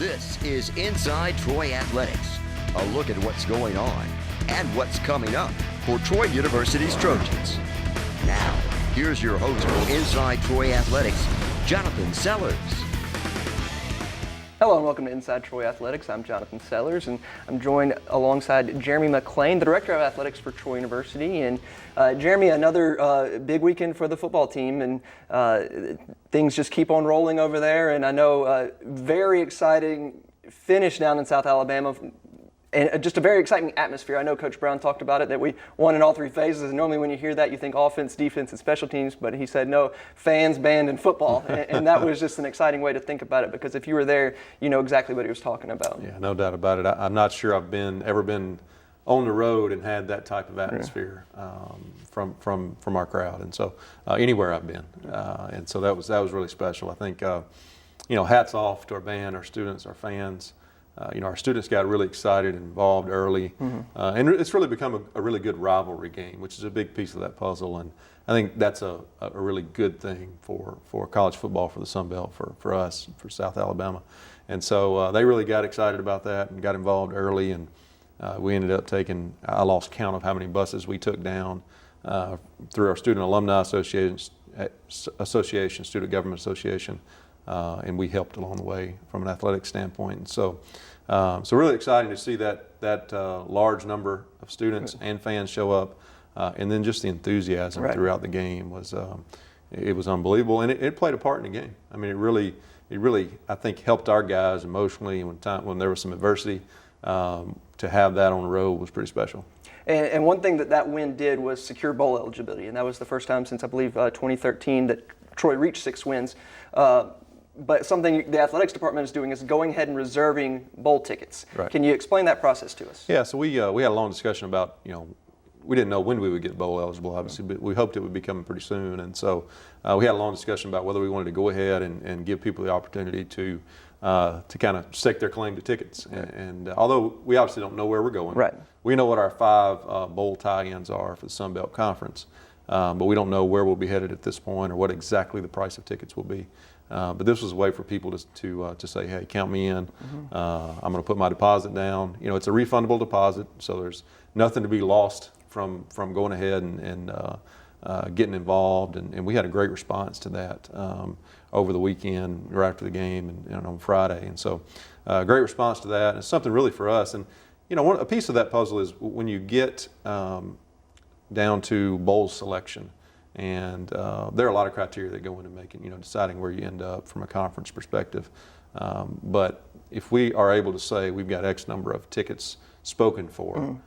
This is Inside Troy Athletics, a look at what's going on and what's coming up for Troy University's Trojans. Now, here's your host for Inside Troy Athletics, Jonathan Sellers. Hello and welcome to Inside Troy Athletics. I'm Jonathan Sellers and I'm joined alongside Jeremy McClain, the Director of Athletics for Troy University. And Jeremy, another big weekend for the football team, and things just keep on rolling over there. And I know very exciting finish down in South Alabama, and just a very exciting atmosphere. I know Coach Brown talked about it, that we won in all three phases. And normally when you hear that, you think offense, defense, and special teams. But he said, no, fans, band, and football. And that was just an exciting way to think about it, because if you were there, you know exactly what he was talking about. Yeah, no doubt about it. I'm not sure I've ever been on the road and had that type of atmosphere from our crowd. And so anywhere I've been. And so that was really special. I think, hats off to our band, our students, our fans. Our students got really excited and involved early, and it's really become a really good rivalry game, which is a big piece of that puzzle. And I think that's a really good thing for college football, for the Sun Belt, for us, for South Alabama. And so they really got excited about that and got involved early. And we ended up I lost count of how many buses we took down through our Student Alumni Association, Student Government Association. And we helped along the way from an athletic standpoint. And so really exciting to see that large number of students and fans show up, and then just the enthusiasm throughout the game was unbelievable, and it played a part in the game. I mean, it really I think helped our guys emotionally when there was some adversity. To have that on the road was pretty special. And one thing that win did was secure bowl eligibility, and that was the first time since I believe 2013 that Troy reached 6 wins. But something the athletics department is doing is going ahead and reserving bowl tickets. Right. Can you explain that process to us? Yeah, so we had a long discussion about, we didn't know when we would get bowl eligible, obviously, but we hoped it would be coming pretty soon. And so we had a long discussion about whether we wanted to go ahead and give people the opportunity to kind of stake their claim to tickets. Right. And although we obviously don't know where we're going, we know what our 5 bowl tie-ins are for the Sun Belt Conference, but we don't know where we'll be headed at this point or what exactly the price of tickets will be. But this was a way for people to say, hey, count me in. I'm going to put my deposit down. It's a refundable deposit, so there's nothing to be lost from going ahead and getting involved. And we had a great response to that over the weekend, right after the game, and on Friday. And so great response to that. And it's something really for us. And a piece of that puzzle is when you get down to bowl selection. And there are a lot of criteria that go into making, deciding where you end up from a conference perspective. But if we are able to say we've got X number of tickets spoken for,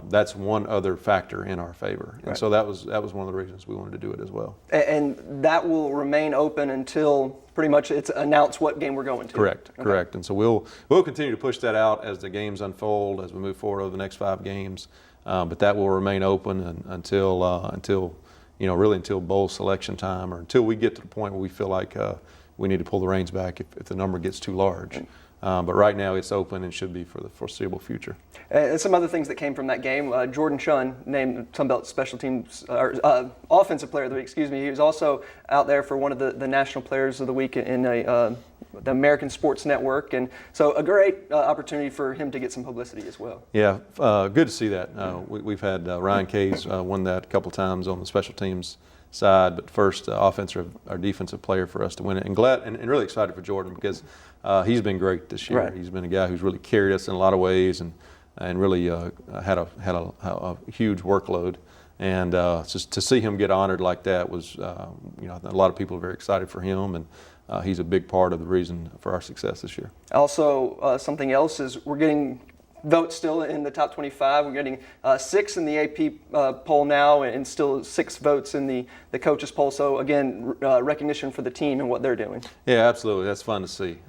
that's one other factor in our favor. And so that was one of the reasons we wanted to do it as well. And that will remain open until pretty much it's announced what game we're going to. Correct. And so we'll continue to push that out as the games unfold, as we move forward over the next 5 games. But that will remain open until really until bowl selection time, or until we get to the point where we feel like we need to pull the reins back if the number gets too large. But right now it's open and should be for the foreseeable future. And some other things that came from that game, Jordan Shunn, named Sun Belt Special Teams Offensive Player of the Week. He was also out there for one of the National Players of the Week in the American Sports Network, and so a great opportunity for him to get some publicity as well. Yeah, good to see that. We've had Ryan Kays won that a couple times on the special teams side, but first offensive or defensive player for us to win it, and glad and really excited for Jordan because he's been great this year. He's been a guy who's really carried us in a lot of ways and really had a huge workload. And just to see him get honored like that was, a lot of people are very excited for him, and he's a big part of the reason for our success this year. Also, something else is we're getting votes still in the top 25. We're getting 6 in the AP poll now, and still 6 votes in the coaches poll. So again, recognition for the team and what they're doing. Yeah, absolutely. That's fun to see.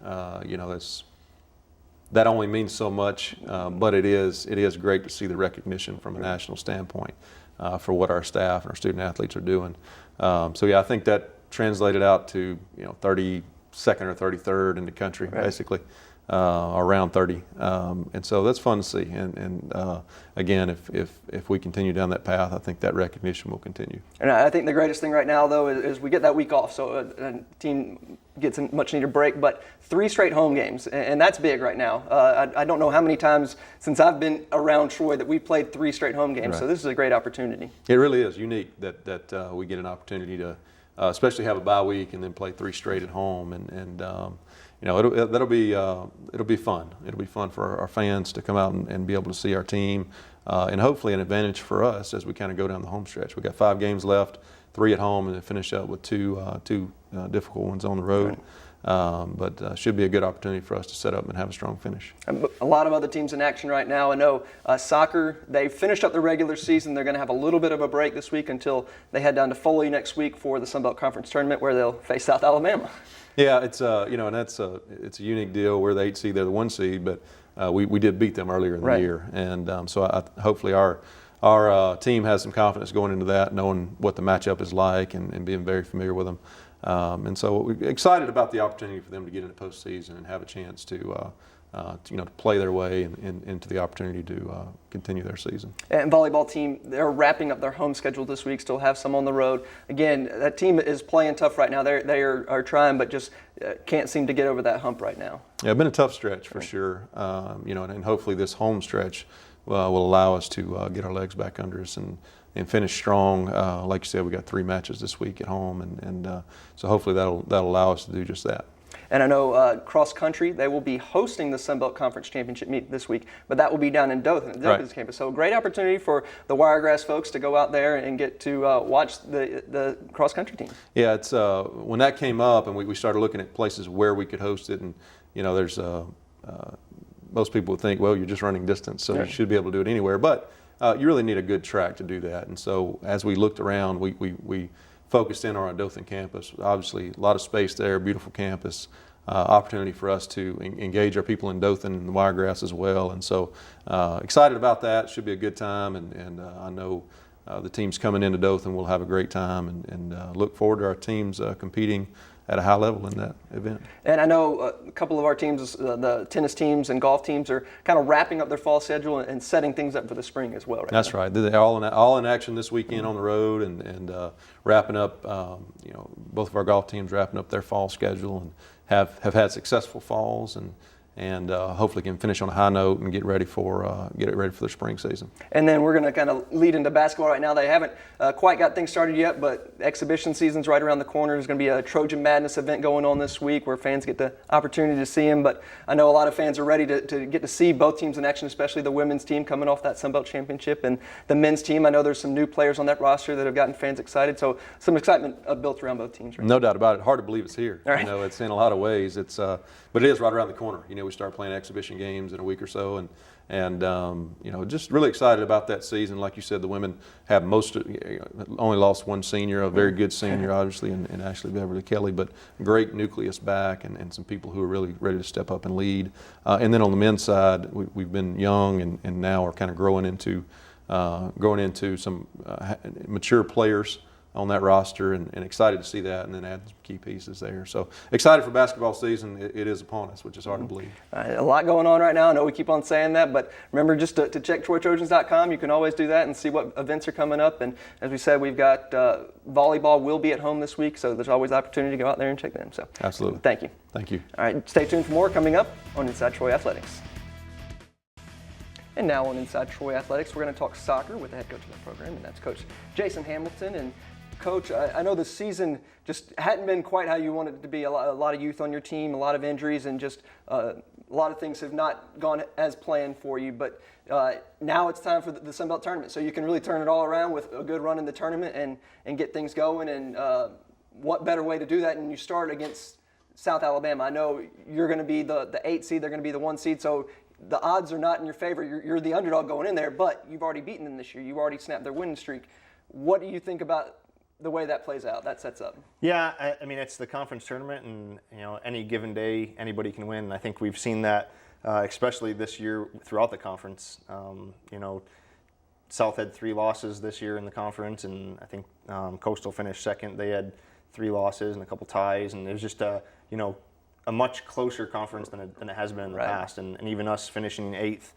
That only means so much, but it is great to see the recognition from a national standpoint for what our staff and our student athletes are doing. I think that translated out to 32nd or 33rd in the country basically. around 30, and so that's fun to see. And again, if we continue down that path, I think that recognition will continue. And I think the greatest thing right now, though, is we get that week off, so a team gets a much-needed break. But 3 straight home games, and that's big right now. I don't know how many times since I've been around Troy that we've played 3 straight home games. Right. So this is a great opportunity. It really is unique that we get an opportunity to, especially have a bye week and then play 3 straight at home, and you know, it'll be fun. It'll be fun for our fans to come out and be able to see our team, and hopefully an advantage for us as we kind of go down the home stretch. We got 5 games left, 3 at home, and then finish up with two difficult ones on the road. But should be a good opportunity for us to set up and have a strong finish. A lot of other teams in action right now. I know soccer, they finished up the regular season. They're going to have a little bit of a break this week until they head down to Foley next week for the Sun Belt Conference Tournament, where they'll face South Alabama. Yeah, it's you know, and it's a unique deal. We're the 8 seed, they're the 1 seed, but we did beat them earlier in the year, and so hopefully our team has some confidence going into that, knowing what the matchup is like and being very familiar with them. And so we're excited about the opportunity for them to get into postseason and have a chance to play their way into the opportunity to continue their season. And volleyball team, they're wrapping up their home schedule this week, still have some on the road. Again, that team is playing tough right now. They are trying, but just can't seem to get over that hump right now. Yeah, it's been a tough stretch for sure. And hopefully this home stretch will allow us to get our legs back under us and finish strong. Like you said, we got 3 matches this week at home, and so hopefully that'll allow us to do just that. And I know cross country, they will be hosting the Sun Belt Conference Championship meet this week, but that will be down in Dothan, at Dothan's campus. So a great opportunity for the Wiregrass folks to go out there and get to watch the cross country team. Yeah, it's when that came up and we started looking at places where we could host it, and there's most people would think, well, you're just running distance, so you should be able to do it anywhere, but you really need a good track to do that. And so as we looked around, we focused in on our Dothan campus. Obviously, a lot of space there, beautiful campus, opportunity for us to engage our people in Dothan and the Wiregrass as well. And so excited about that. Should be a good time, and I know the teams coming into Dothan will have a great time, and look forward to our teams competing at a high level in that event. And I know a couple of our teams, the tennis teams and golf teams, are kind of wrapping up their fall schedule and setting things up for the spring as well. That's right. They're all in action this weekend on the road, and wrapping up. Both of our golf teams wrapping up their fall schedule and have had successful falls, and hopefully can finish on a high note and get it ready for the spring season. And then we're going to kind of lead into basketball right now. They haven't quite got things started yet, but exhibition season's right around the corner. There's going to be a Trojan Madness event going on this week where fans get the opportunity to see them. But I know a lot of fans are ready to get to see both teams in action, especially the women's team coming off that Sun Belt Championship, and the men's team. I know there's some new players on that roster that have gotten fans excited. So some excitement built around both teams. Right no doubt about it. Hard to believe it's here. Right. It's in a lot of ways. It's but it is right around the corner. We start playing exhibition games in a week or so, and just really excited about that season. Like you said, the women have only lost 1 senior, a very good senior, obviously, and Ashley Beverly Kelly, but great nucleus back and some people who are really ready to step up and lead. And then on the men's side, we've been young and now are kind of growing into some mature players on that roster, and excited to see that, and then add some key pieces there. So excited for basketball season. It is upon us, which is hard to believe. A lot going on right now. I know we keep on saying that, but remember just to check TroyTrojans.com. You can always do that and see what events are coming up. And as we said, we've got volleyball will be at home this week, so there's always opportunity to go out there and check them. So absolutely. Thank you. Thank you. All right, stay tuned for more coming up on Inside Troy Athletics. And now on Inside Troy Athletics, we're going to talk soccer with the head coach of the program, and that's Coach Jason Hamilton. And Coach, I know the season just hadn't been quite how you wanted it to be. A lot of youth on your team, a lot of injuries, and just a lot of things have not gone as planned for you. But now it's time for the Sun Belt Tournament, so you can really turn it all around with a good run in the tournament and get things going. And what better way to do that? And you start against South Alabama. I know you're going to be the 8 seed, they're going to be the 1 seed, so the odds are not in your favor. You're the underdog going in there, but you've already beaten them this year. You've already snapped their winning streak. What do you think about the way that plays out, that sets up? Yeah, I mean, it's the conference tournament, and any given day, anybody can win. I think we've seen that, especially this year throughout the conference. South had 3 losses this year in the conference, and I think Coastal finished second. They had 3 losses and a couple ties, and it was just a much closer conference than it has been in the past, and even us finishing 8th,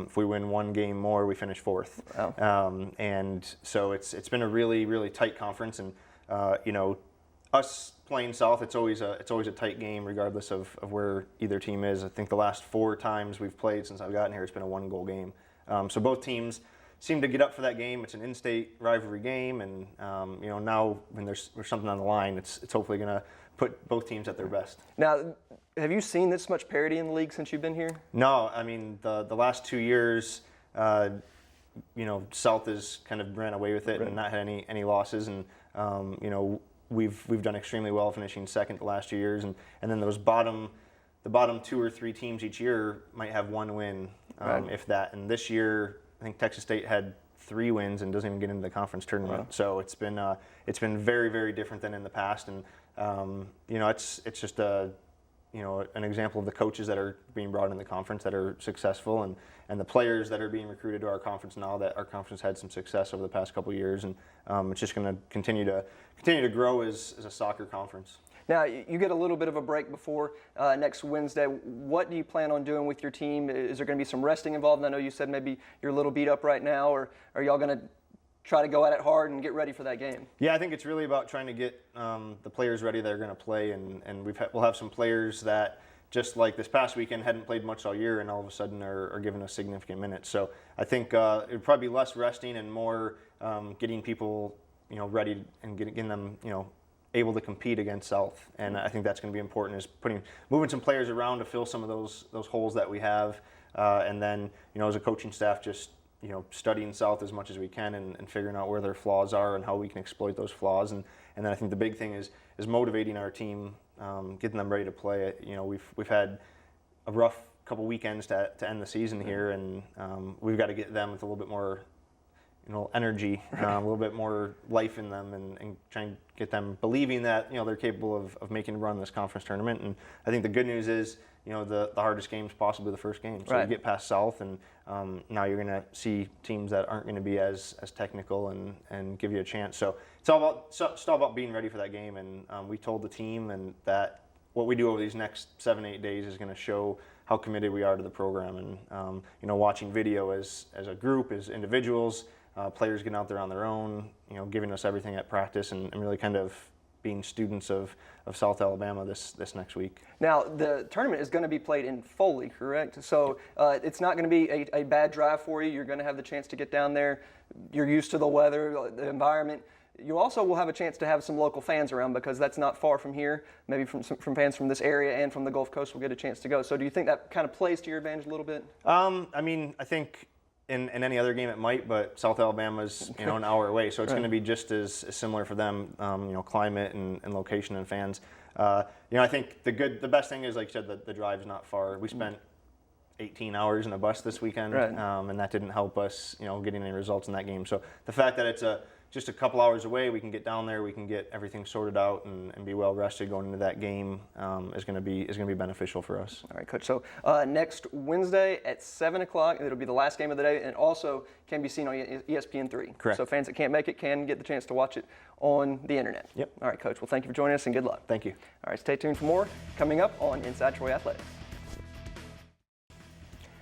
if we win one game more, we finish 4th. Wow. And so it's been a really, really tight conference, and us playing South, it's always a tight game regardless of where either team is. I think the last 4 times we've played since I've gotten here, it's been a 1-goal game. So both teams seem to get up for that game. It's an in-state rivalry game, and now when there's something on the line, it's hopefully going to put both teams at their best. Now, have you seen this much parity in the league since you've been here? No, I mean the last 2 years, South has kind of ran away with it and not had any losses, and we've done extremely well, finishing 2nd the last 2 years, and then the bottom 2 or 3 teams each year might have 1 win, if that. And this year, I think Texas State had 3 wins and doesn't even get into the conference tournament. Wow. So it's been very, very different than in the past, and it's just an example of the coaches that are being brought in the conference that are successful, and the players that are being recruited to our conference now that our conference had some success over the past couple of years, and it's just going to continue to grow as a soccer conference. Now, you get a little bit of a break before next Wednesday. What do you plan on doing with your team? Is there going to be some resting involved? I know you said maybe you're a little beat up right now, or are y'all going to try to go at it hard and get ready for that game? Yeah, I think it's really about trying to get the players ready that are going to play, and we'll have some players that, just like this past weekend, hadn't played much all year and all of a sudden are given us significant minutes. So I think it would probably be less resting and more getting people ready and getting them able to compete against South. And I think that's going to be important, is moving some players around to fill some of those holes that we have, and then as a coaching staff, just studying South as much as we can and figuring out where their flaws are and how we can exploit those flaws. And then I think the big thing is motivating our team, getting them ready to play. We've had a rough couple weekends to end the season here, and we've got to get them with a little bit more energy, a little bit more life in them, and try and get them believing that they're capable of making a run this conference tournament. And I think the good news is the hardest game is possibly the first game. So you get past South, and now you're going to see teams that aren't going to be as technical and give you a chance. So it's all about being ready for that game. And we told the team and that what we do over these next 7-8 days is going to show how committed we are to the program. And watching video as a group, as individuals, players getting out there on their own, giving us everything at practice, and really kind of being students of South Alabama this next week. Now, the tournament is going to be played in Foley, correct? So it's not going to be a bad drive for you. You're going to have the chance to get down there. You're used to the weather, the environment. You also will have a chance to have some local fans around, because that's not far from here. Maybe from fans from this area and from the Gulf Coast will get a chance to go. So do you think that kind of plays to your advantage a little bit? I mean, I think in any other game it might, but South Alabama's an hour away, so it's going to be just as similar for them. Climate and location and fans. I think the best thing is, like you said, the drive's not far. We spent 18 hours in a bus this weekend, and that didn't help us, getting any results in that game. So the fact that it's just a couple hours away, we can get down there, we can get everything sorted out and be well rested going into that game, is going to be beneficial for us. All right, Coach. So next Wednesday at 7 o'clock, it'll be the last game of the day, and also can be seen on ESPN3. Correct. So fans that can't make it can get the chance to watch it on the internet. Yep. All right, Coach. Well, thank you for joining us, and good luck. Thank you. All right, stay tuned for more coming up on Inside Troy Athletics.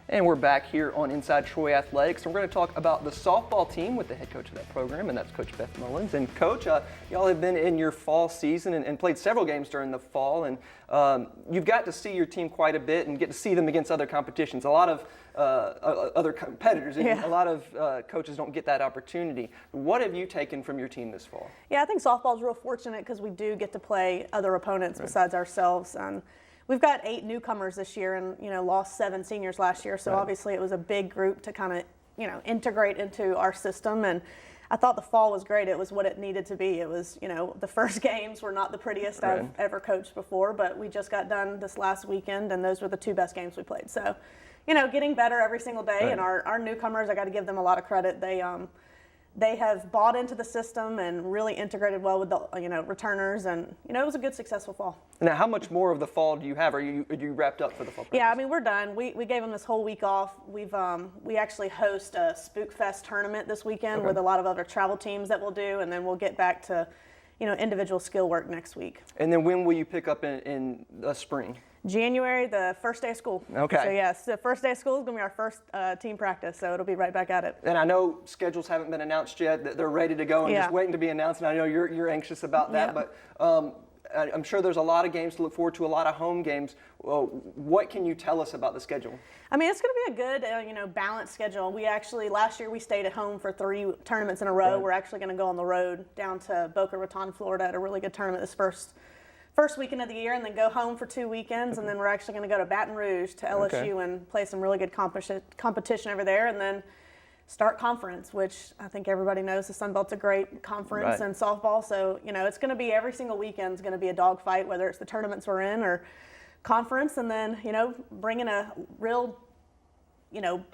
And we're back here on Inside Troy Athletics, and we're going to talk about the softball team with the head coach of that program, and that's Coach Beth Mullins. And Coach, y'all have been in your fall season and played several games during the fall, and you've got to see your team quite a bit and get to see them against other competitions. A lot of other competitors, and a lot of coaches don't get that opportunity. What have you taken from your team this fall? Yeah, I think softball's real fortunate because we do get to play other opponents besides ourselves. We've got 8 newcomers this year, and lost 7 seniors last year. So obviously it was a big group to kind of integrate into our system. And I thought the fall was great. It was what it needed to be. It was the first games were not the prettiest I've ever coached before, but we just got done this last weekend, and those were the 2 best games we played. So getting better every single day. And our newcomers, I got to give them a lot of credit. They have bought into the system and really integrated well with the returners, and it was a good, successful fall. Now, how much more of the fall do you have? Are you wrapped up for the fall practice? Yeah, I mean, we're done. We gave them this whole week off. We actually host a Spook Fest tournament this weekend with a lot of other travel teams that we'll do, and then we'll get back to individual skill work next week. And then when will you pick up in the spring? January, the first day of school. Okay. So yes, the first day of school is going to be our first team practice, so it'll be right back at it. And I know schedules haven't been announced yet; they're ready to go and just waiting to be announced. And I know you're anxious about that, but I'm sure there's a lot of games to look forward to, a lot of home games. What can you tell us about the schedule? I mean, it's going to be a good, balanced schedule. We actually, last year we stayed at home for 3 tournaments in a row. Right. We're actually going to go on the road down to Boca Raton, Florida at a really good tournament this first weekend of the year, and then go home for 2 weekends, and then we're actually going to go to Baton Rouge to LSU and play some really good competition over there, and then start conference, which I think everybody knows the Sun Belt's a great conference in softball. So, it's going to be every single weekend is going to be a dogfight, whether it's the tournaments we're in or conference, and then, bringing a real,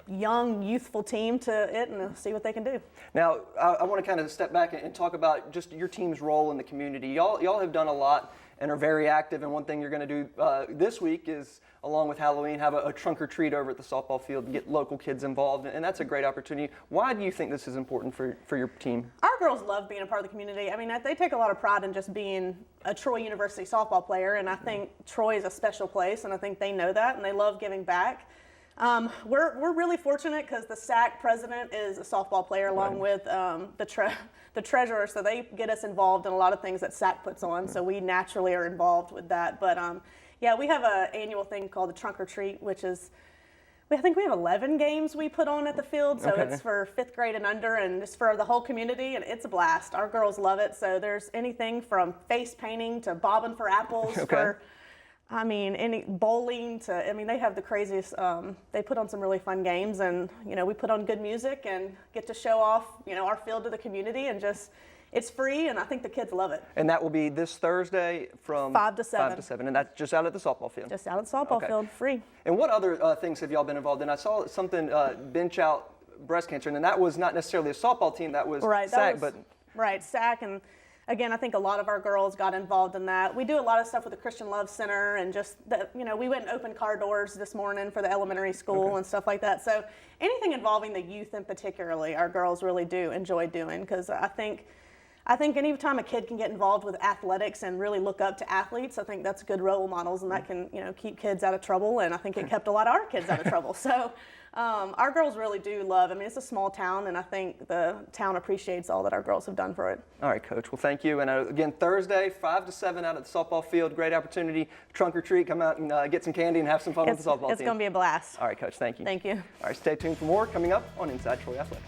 young, youthful team to it and see what they can do. Now, I want to kind of step back and talk about just your team's role in the community. Y'all have done a lot and are very active, and one thing you're going to do this week is, along with Halloween, have a trunk or treat over at the softball field and get local kids involved, and that's a great opportunity. Why do you think this is important for your team? Our girls love being a part of the community. I mean, they take a lot of pride in just being a Troy University softball player, and I think Troy is a special place, and I think they know that, and they love giving back. We're really fortunate because the SAC president is a softball player along with the treasurer, so they get us involved in a lot of things that SAC puts on, so we naturally are involved with that. But we have an annual thing called the Trunk or Treat, which is, I think we have 11 games we put on at the field, so it's for 5th grade and under, and it's for the whole community, and it's a blast. Our girls love it, so there's anything from face painting to bobbing for apples any bowling to, they have the craziest, they put on some really fun games, and, we put on good music and get to show off, our field to the community, and just, it's free, and I think the kids love it. And that will be this Thursday from 5 to 7. 5 to 7, and that's just out at the softball field. Just out at the softball field, free. And what other things have y'all been involved in? I saw something, Bench Out Breast Cancer, and that was not necessarily a softball team, that was SAC, but... Right, SAC, and again, I think a lot of our girls got involved in that. We do a lot of stuff with the Christian Love Center, and just we went and opened car doors this morning for the elementary school and stuff like that. So anything involving the youth in particularly, our girls really do enjoy doing, because I think any time a kid can get involved with athletics and really look up to athletes, I think that's good role models, and that can keep kids out of trouble, and I think it kept a lot of our kids out of trouble. So our girls really do love, it's a small town, and I think the town appreciates all that our girls have done for it. All right, Coach. Well, thank you. And again, Thursday, 5 to 7 out at the softball field. Great opportunity. Trunk or treat. Come out and get some candy and have some fun with the softball team. It's going to be a blast. All right, Coach. Thank you. Thank you. All right, stay tuned for more coming up on Inside Troy Athletics.